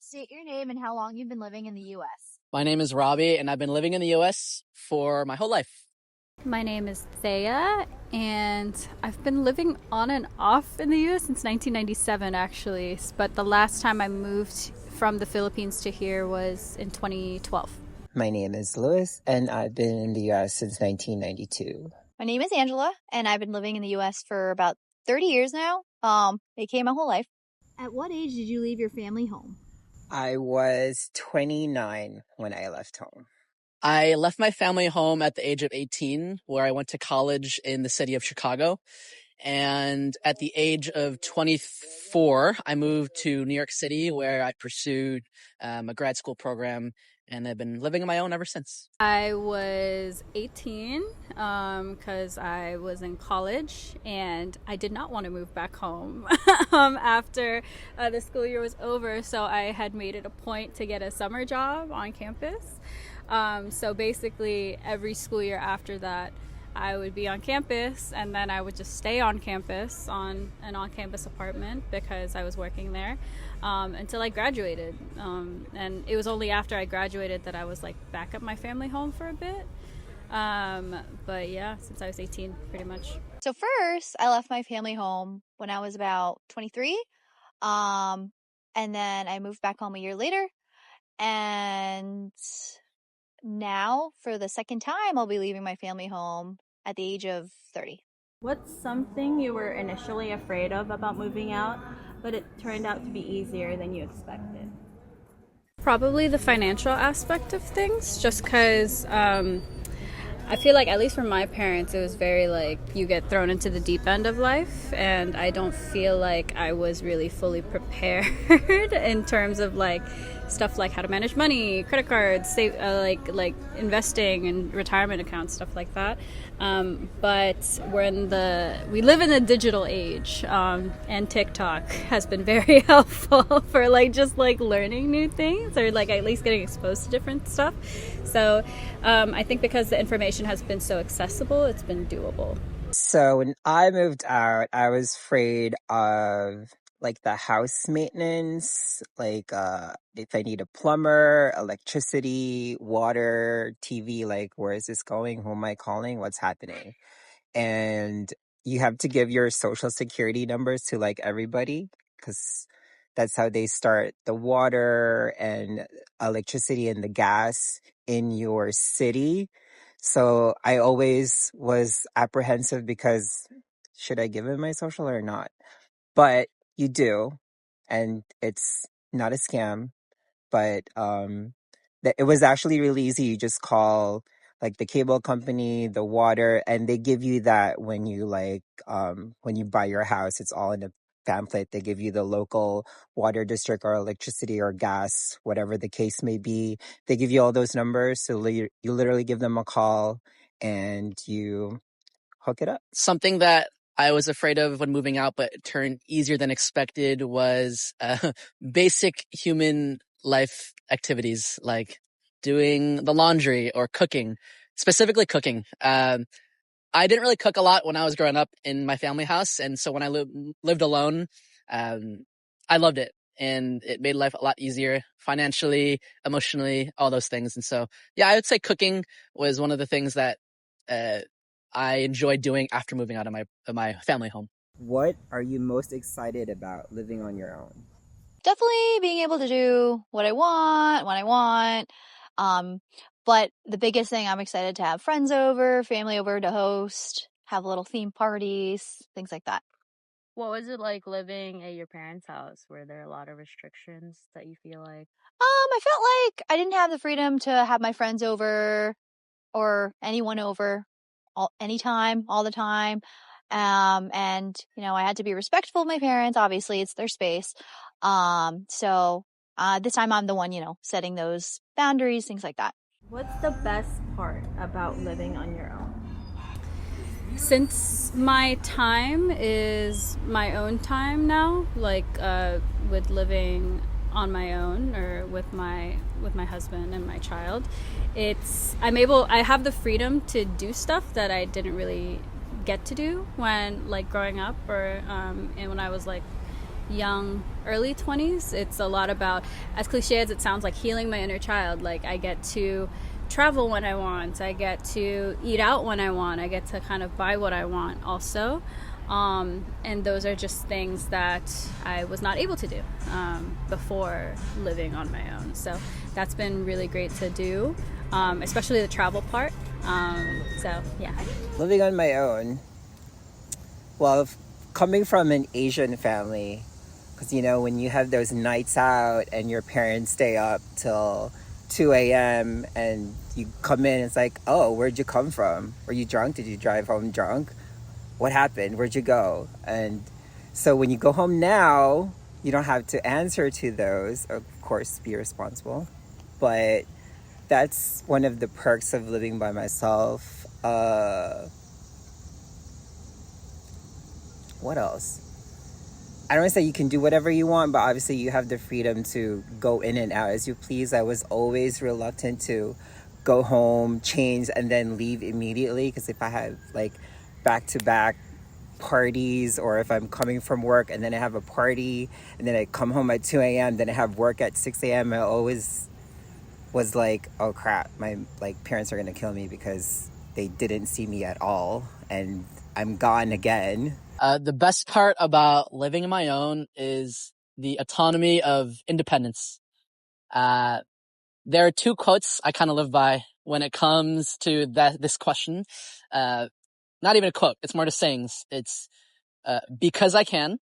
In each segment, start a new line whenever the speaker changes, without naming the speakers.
State your name and how long you've been living in the U.S.
My name is Robbie, and I've been living in the U.S. for my whole life.
My name is Thea, and I've been living on and off in the U.S. since 1997, actually. But the last time I moved from the Philippines to here was in 2012.
My name is Louis, and I've been in the U.S. since 1992.
My name is Angela, and I've been living in the U.S. for about 30 years now. AKA my whole life. At what age did you leave your family home?
I was 29 when I left home.
I left my family home at the age of 18, where I went to college in the city of Chicago. And at the age of 24, I moved to New York City, where I pursued a grad school program, and I've been living on my own ever since.
I was 18 because I was in college, and I did not want to move back home after the school year was over. So I had made it a point to get a summer job on campus. So basically every school year after that, I would be on campus, and then I would just stay on campus on an on-campus apartment because I was working there until I graduated. And it was only after I graduated that I was like back at my family home for a bit. But yeah, since I was 18, pretty much.
So first, I left my family home when I was about 23. And then I moved back home a year later. And now, for the second time, I'll be leaving my family home at the age of 30.
What's something you were initially afraid of about moving out, but it turned out to be easier than you expected?
Probably the financial aspect of things, just because I feel like, at least for my parents, it was very like you get thrown into the deep end of life, and I don't feel like I was really fully prepared in terms of like stuff like how to manage money, credit cards, save, like investing and retirement accounts, stuff like that. But we live in a digital age, and TikTok has been very helpful for like just like learning new things, or like at least getting exposed to different stuff. So I think because the information has been so accessible, it's been doable.
So when I moved out, I was afraid of like the house maintenance, like if I need a plumber, electricity, water, TV, like where is this going? Who am I calling? What's happening? And you have to give your social security numbers to like everybody, because that's how they start the water and electricity and the gas in your city. So I always was apprehensive because should I give him my social or not? But you do, and it's not a scam, but it was actually really easy. You just call like the cable company, the water, and they give you that when you when you buy your house. It's all in a pamphlet. They give you the local water district or electricity or gas, whatever the case may be. They give you all those numbers, so you literally give them a call and you hook it up.
Something that I was afraid of when moving out, but it turned easier than expected, was basic human life activities like doing the laundry or cooking, specifically cooking. I didn't really cook a lot when I was growing up in my family house, and so when I lived alone, I loved it, and it made life a lot easier financially, emotionally, all those things. And so, yeah, I would say cooking was one of the things that I enjoyed doing after moving out of my family home.
What are you most excited about living on your own?
Definitely being able to do what I want, when I want. But the biggest thing, I'm excited to have friends over, family over to host, have little theme parties, things like that.
What was it like living at your parents' house? Were there a lot of restrictions that you feel like?
I felt like I didn't have the freedom to have my friends over or anyone over anytime, all the time. And I had to be respectful of my parents. Obviously, it's their space. So this time I'm the one, setting those boundaries, things like that.
What's the best part about living on your own?
Since my time is my own time now, like with living on my own or with my husband and my child, I have the freedom to do stuff that I didn't really get to do when like growing up, or and when I was like young, early 20s. It's a lot about, as cliche as it sounds, like healing my inner child. Like I get to travel when I want, I get to eat out when I want, I get to kind of buy what I want also. And those are just things that I was not able to do before living on my own. So that's been really great to do, especially the travel part. So yeah.
Living on my own. Well, coming from an Asian family, because when you have those nights out and your parents stay up till 2 a.m. and you come in, it's like, oh, where'd you come from? Were you drunk? Did you drive home drunk? What happened? Where'd you go? And so when you go home now, you don't have to answer to those. Of course, be responsible. But that's one of the perks of living by myself. What else? I don't want to say you can do whatever you want, but obviously you have the freedom to go in and out as you please. I was always reluctant to go home, change, and then leave immediately, because if I have like back-to-back parties, or if I'm coming from work and then I have a party and then I come home at 2 a.m., then I have work at 6 a.m., I always was like, oh crap, my parents are gonna kill me because they didn't see me at all and I'm gone again.
The best part about living on my own is the autonomy of independence. There are two quotes I kind of live by when it comes to this question. Not even a quote, it's more just sayings. It's because I can,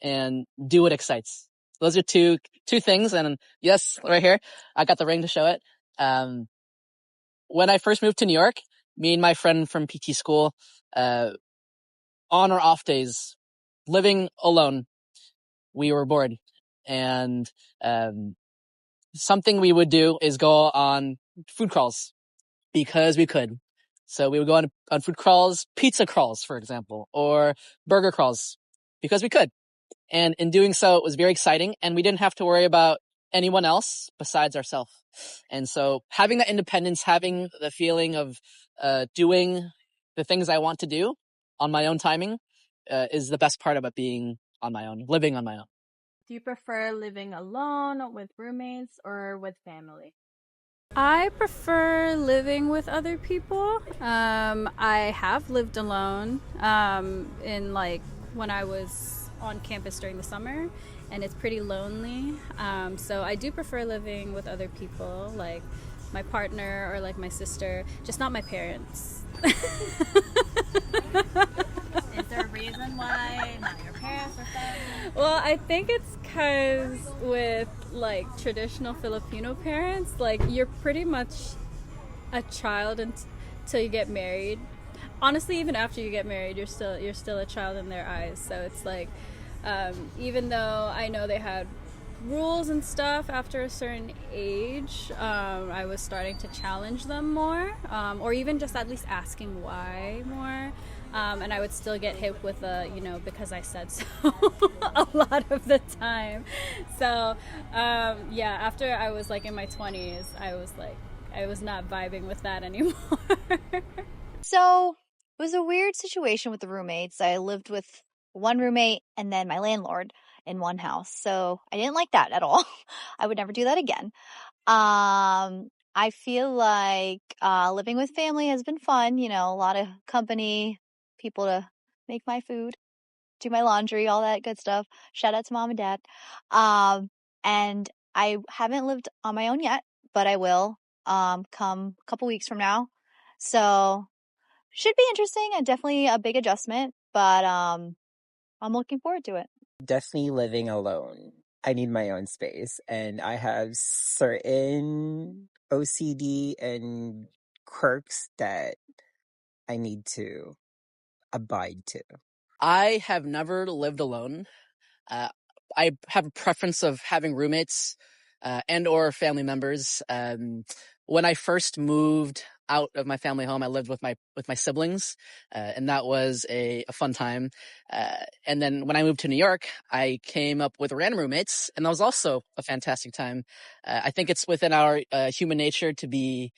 and do what excites. Those are two things, and yes, right here, I got the ring to show it. When I first moved to New York, me and my friend from PT school, on or off days, living alone, we were bored. And something we would do is go on food crawls because we could. So we would go on food crawls, pizza crawls, for example, or burger crawls because we could. And in doing so, it was very exciting, and we didn't have to worry about anyone else besides ourselves. And so having that independence, having the feeling of doing the things I want to do on my own timing is the best part about being on my own, living on my own.
Do you prefer living alone, with roommates, or with family?
I prefer living with other people. I have lived alone in when I was on campus during the summer, and it's pretty lonely. So I do prefer living with other people, like my partner or like my sister, just not my parents.
Is there a reason why not your parents or family?
Well, I think it's because with traditional Filipino parents, you're pretty much a child until you get married. Honestly, even after you get married, you're still a child in their eyes. So it's even though I know they had rules and stuff after a certain age, I was starting to challenge them more, or even just at least asking why more. And I would still get hit with because I said so a lot of the time. So, after I was in my 20s, I was not vibing with that anymore.
So it was a weird situation with the roommates. I lived with one roommate and then my landlord in one house. So I didn't like that at all. I would never do that again. I feel like living with family has been fun, a lot of company, people to make my food, do my laundry, all that good stuff. Shout out to mom and dad. And I haven't lived on my own yet, but I will come a couple weeks from now. So should be interesting and definitely a big adjustment, but I'm looking forward to it.
Definitely living alone. I need my own space, and I have certain OCD and quirks that I need to abide to.
I have never lived alone. Uh, I have a preference of having roommates and or family members. When I first moved out of my family home, I lived with my siblings, and that was a fun time. And then when I moved to New York, I came up with random roommates, and that was also a fantastic time. I think it's within our human nature to be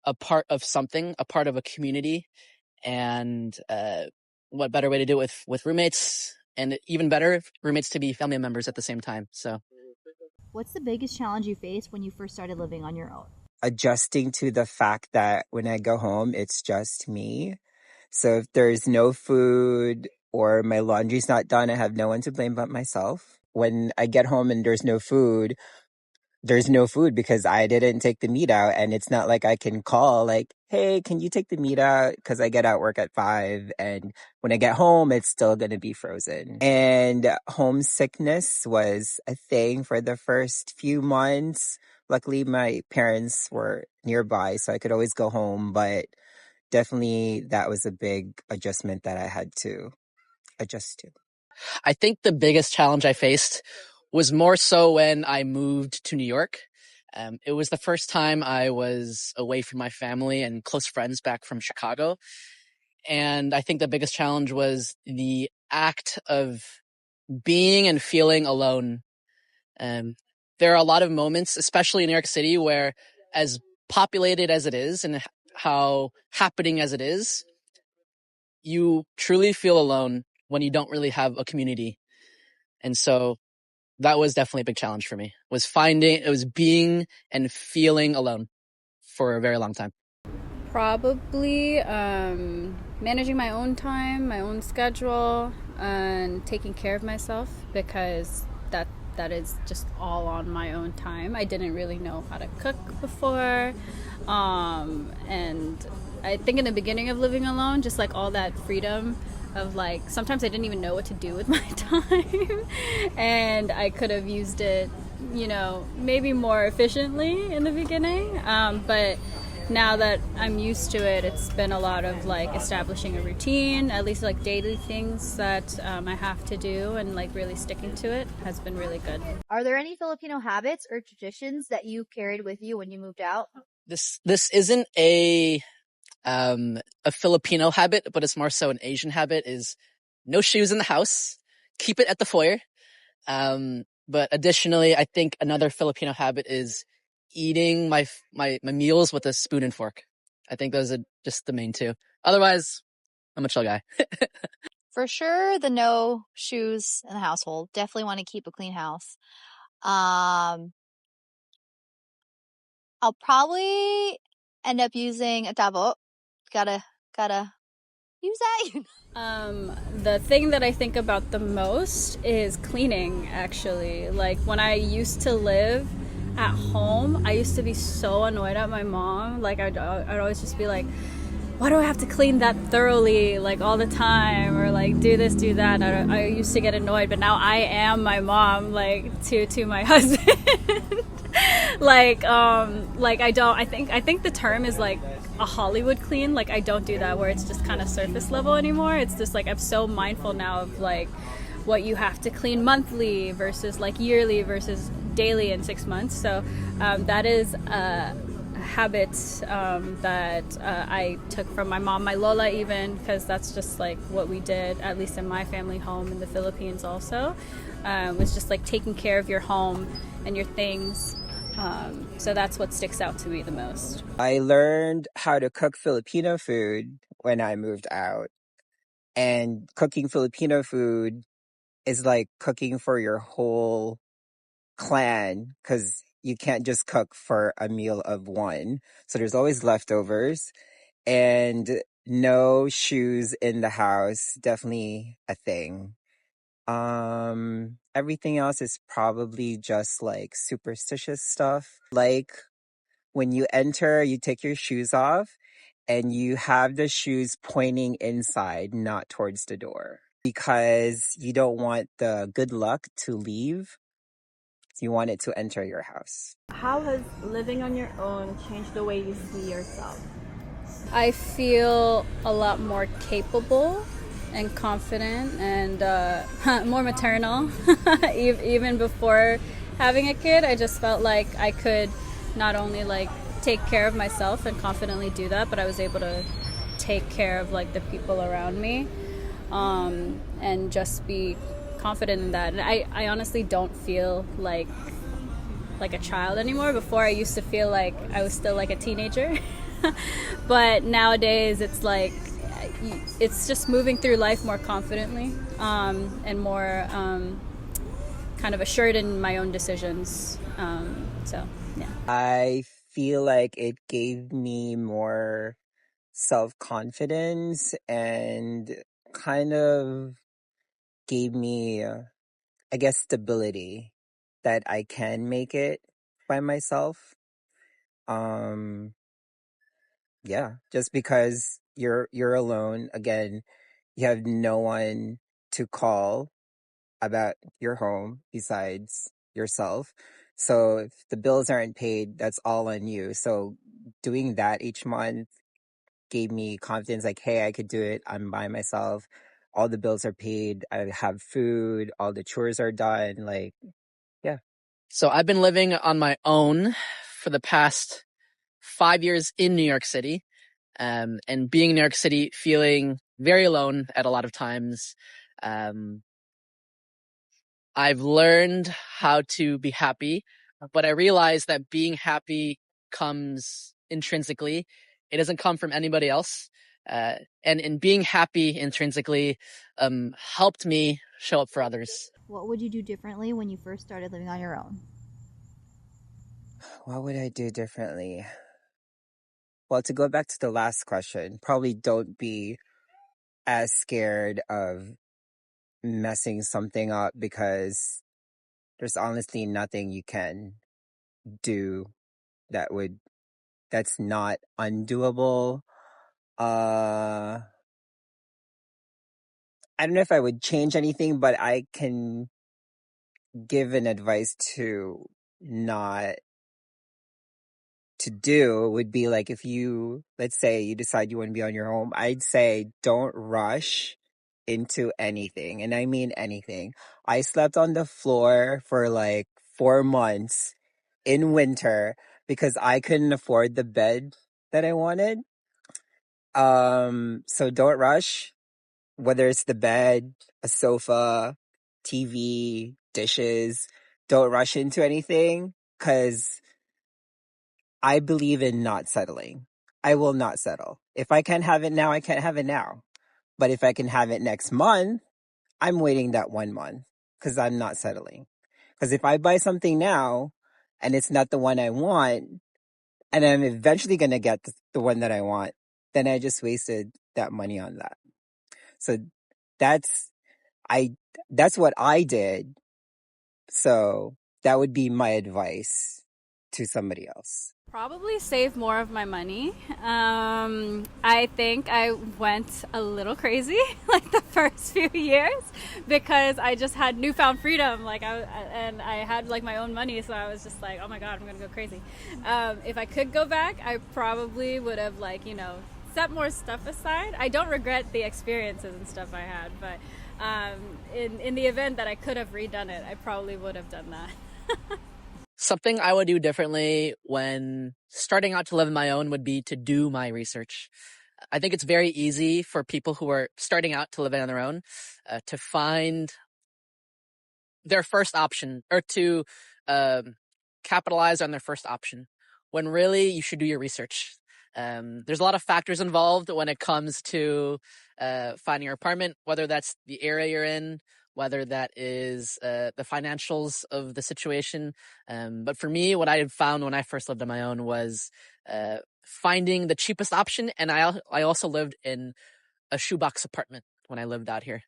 a part of something, a part of a community, and what better way to do it with roommates and even better, roommates to be family members at the same time. So
What's the biggest challenge you faced when you first started living on your own?
Adjusting to the fact that when I go home, it's just me. So if there's no food or my laundry's not done, I have no one to blame but myself. When I get home and there's no food because I didn't take the meat out. And it's not like I can call like, hey, can you take the meat out? Because I get out work at 5. And when I get home, it's still going to be frozen. And homesickness was a thing for the first few months. Luckily, my parents were nearby, so I could always go home. But definitely that was a big adjustment that I had to adjust to.
I think the biggest challenge I faced was more so when I moved to New York. It was the first time I was away from my family and close friends back from Chicago. And I think the biggest challenge was the act of being and feeling alone. There are a lot of moments, especially in New York City, where as populated as it is and how happening as it is, you truly feel alone when you don't really have a community. And so that was definitely a big challenge for me, it was being and feeling alone for a very long time.
Probably managing my own time, my own schedule, and taking care of myself, because that is just all on my own time. I didn't really know how to cook before, and I think in the beginning of living alone, just like all that freedom of like, sometimes I didn't even know what to do with my time, and I could have used it, maybe more efficiently in the beginning, but now that I'm used to it, it's been a lot of like establishing a routine, at least like daily things that I have to do, and like really sticking to it has been really good.
Are there any Filipino habits or traditions that you carried with you when you moved out?
This isn't a Filipino habit, but it's more so an Asian habit, is no shoes in the house, keep it at the foyer. But additionally, I think another Filipino habit is eating my meals with a spoon and fork. I think those are just the main two. Otherwise, I'm a chill guy.
For sure, the no shoes in the household. Definitely want to keep a clean house. I'll probably end up using a tabo. Gotta use that.
The thing that I think about the most is cleaning, actually. Like when I used to live at home, I used to be so annoyed at my mom. Like I'd always just be like, why do I have to clean that thoroughly, like all the time, or like do this, do that? I used to get annoyed, but now I am my mom, like to my husband. like I think the term is like a Hollywood clean. Like I don't do that where it's just kind of surface level anymore. It's just like I'm so mindful now of like what you have to clean monthly versus like yearly versus daily in 6 months. So that is a habit that I took from my mom, my lola even, because that's just like what we did, at least in my family home in the Philippines also, was just like taking care of your home and your things. So that's what sticks out to me the most.
I learned how to cook Filipino food when I moved out. And cooking Filipino food is like cooking for your whole clan, because you can't just cook for a meal of one. So there's always leftovers. And no shoes in the house, definitely a thing. Everything else is probably just like superstitious stuff. Like when you enter, you take your shoes off and you have the shoes pointing inside, not towards the door, because you don't want the good luck to leave. You want it to enter your house.
How has living on your own changed the way you see yourself?
I feel a lot more capable and confident and more maternal. Even before having a kid, I just felt like I could not only like take care of myself and confidently do that, but I was able to take care of like the people around me, and just be confident in that. And I honestly don't feel like a child anymore. Before I used to feel like I was still like a teenager. But nowadays it's like it's just moving through life more confidently, and more kind of assured in my own decisions. So, yeah.
I feel like it gave me more self-confidence and kind of gave me, I guess, stability that I can make it by myself. Um, yeah, just because you're alone, again, you have no one to call about your home besides yourself. So if the bills aren't paid, that's all on you. So doing that each month gave me confidence, like, hey, I could do it. I'm by myself. All the bills are paid. I have food. All the chores are done. Like, yeah.
So I've been living on my own for the past 5 years in New York City. And being in New York City, feeling very alone at a lot of times. Um, I've learned how to be happy, but I realized that being happy comes intrinsically. It doesn't come from anybody else. And in being happy intrinsically, helped me show up for others.
What would you do differently when you first started living on your own?
What would I do differently? Well, to go back to the last question, probably don't be as scared of messing something up because there's honestly nothing you can do that would that's not undoable. Uh I don't know if I would change anything, but I can give an advice to not to do would be like if you, let's say you decide you want to be on your own, I'd say don't rush into anything. And I mean anything. I slept on the floor for like 4 months in winter because I couldn't afford the bed that I wanted. So don't rush, whether it's the bed, a sofa, TV, dishes, don't rush into anything because I believe in not settling. I will not settle. If I can't have it now, I can't have it now. But if I can have it next month, I'm waiting that 1 month because I'm not settling. Because if I buy something now and it's not the one I want, and I'm eventually going to get the one that I want, then I just wasted that money on that. So that's, I, that's what I did. So that would be my advice to somebody else.
Probably save more of my money. I think I went a little crazy like the first few years because I just had newfound freedom. And I had like my own money, so I was just like, oh my god, I'm gonna go crazy. If I could go back, I probably would have set more stuff aside. I don't regret the experiences and stuff I had, but in the event that I could have redone it, I probably would have done that.
Something I would do differently when starting out to live on my own would be to do my research. I think it's very easy for people who are starting out to live on their own to find their first option or to capitalize on their first option when really you should do your research. There's a lot of factors involved when it comes to finding your apartment, whether that's the area you're in, whether that is the financials of the situation. But for me, what I had found when I first lived on my own was finding the cheapest option. And I also lived in a shoebox apartment when I lived out here.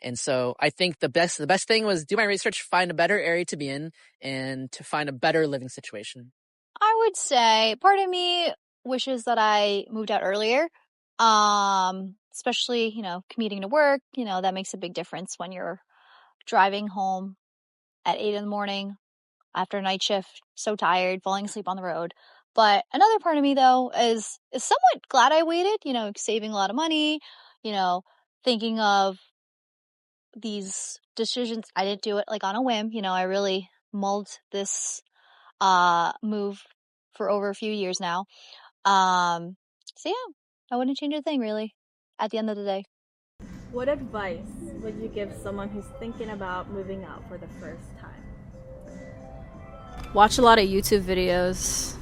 And so I think the best thing was do my research, find a better area to be in, and to find a better living situation.
I would say part of me wishes that I moved out earlier. Especially, commuting to work, that makes a big difference when you're driving home at 8 in the morning after a night shift, so tired, falling asleep on the road. But another part of me though is somewhat glad I waited, saving a lot of money, thinking of these decisions. I didn't do it like on a whim, I really mulled this move for over a few years now. So yeah, I wouldn't change a thing really at the end of the day.
What advice would you give someone who's thinking about moving out for the first time?
watch a lot of YouTube videos,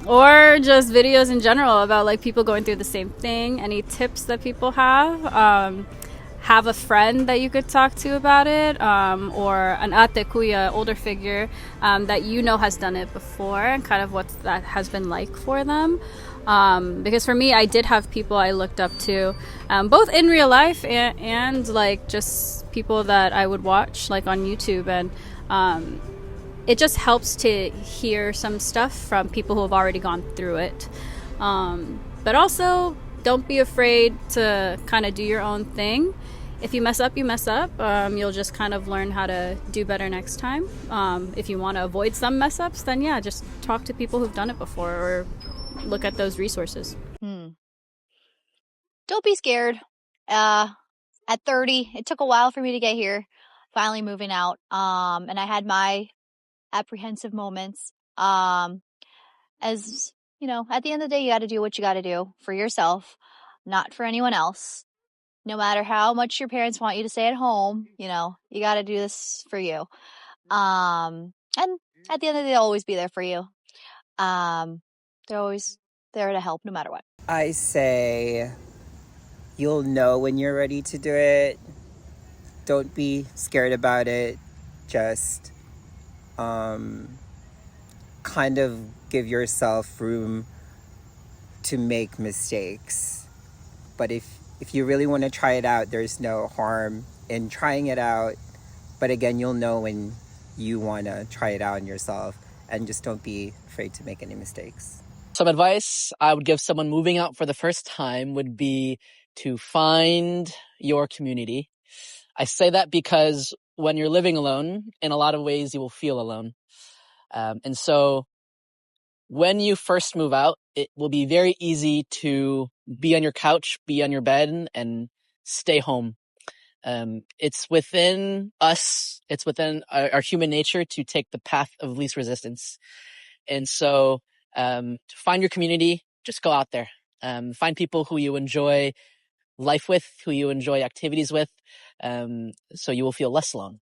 or just videos in general about like people going through the same thing. Any tips that people have a friend that you could talk to about it, or an ate kuya, older figure, that you know has done it before, and kind of what that has been like for them. Because for me, I did have people I looked up to, both in real life and like just people that I would watch like on YouTube, and it just helps to hear some stuff from people who have already gone through it. But also, don't be afraid to kind of do your own thing. If you mess up, you mess up. You'll just kind of learn how to do better next time. If you want to avoid some mess ups, then yeah, just talk to people who've done it before, or look at those resources.
Don't be scared. At 30, it took a while for me to get here, finally moving out. And I had my apprehensive moments. As you know, at the end of the day, you got to do what you got to do for yourself, not for anyone else. No matter how much your parents want you to stay at home, you know, you got to do this for you. And at the end of the day, they'll always be there for you. They're always there to help no matter what.
I say you'll know when you're ready to do it. Don't be scared about it. Just kind of give yourself room to make mistakes. But if you really want to try it out, there's no harm in trying it out. But again, you'll know when you want to try it out on yourself, and just don't be afraid to make any mistakes.
Some advice I would give someone moving out for the first time would be to find your community. I say that because when you're living alone, in a lot of ways, you will feel alone. And so when you first move out, it will be very easy to be on your couch, be on your bed, and stay home. It's within us, it's within our human nature to take the path of least resistance. And so to find your community, just go out there. Find people who you enjoy life with, who you enjoy activities with, so you will feel less alone.